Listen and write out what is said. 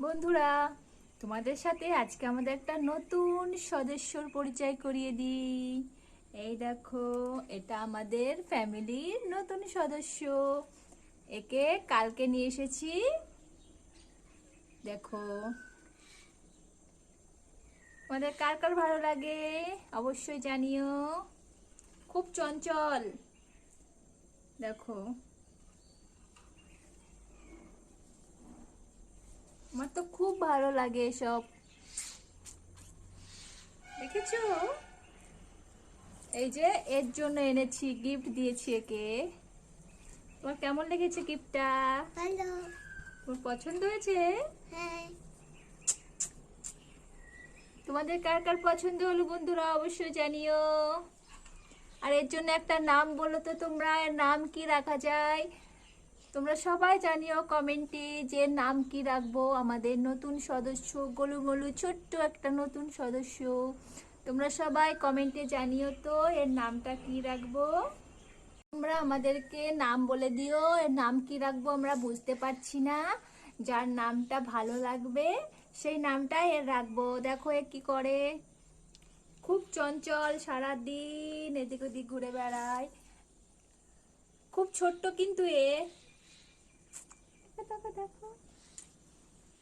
বন্ধুরা, তোমাদের সাথে আজকে আমাদের একটা নতুন সদস্যর পরিচয় করিয়ে দিই। এই দেখো, এটা আমাদের ফ্যামিলির নতুন সদস্য। একে কালকে নিয়ে এসেছি। দেখো, তোমাদের কার কার ভালো লাগে অবশ্যই জানিও। খুব চঞ্চল, দেখো। আমার তো খুব ভালো লাগে এসব, দেখেছো? এই যে এর জন্য এনেছি, গিফট দিয়েছি একে। তোমার কেমন লেগেছে গিফটটা? হ্যালো। তোমার পছন্দ হয়েছে? হ্যাঁ। তোমাদের কার কার পছন্দ হলো বন্ধুরা অবশ্যই জানিও। আর এর জন্য একটা নাম বলো তো তোমরা, এর নাম কি রাখা যায়? তোমরা সবাই জানিও কমেন্টে যে নাম কি রাখবো। আমাদের নতুন সদস্য, গোলু ছোট্ট একটা নতুন সদস্য। তোমরা সবাই কমেন্টে জানিও তো এর নামটা কি রাখবো। তোমরা আমাদেরকে নাম বলে দিও, এর নাম কি রাখবো আমরা বুঝতে পারছি না। যার নামটা ভালো লাগবে সেই নামটাই এর রাখবো। দেখো এ কি করে, খুব চঞ্চল, সারাদিন এদিক ওদিক ঘুরে বেড়ায়। খুব ছোট্ট কিন্তু এ। দেখো দেখো।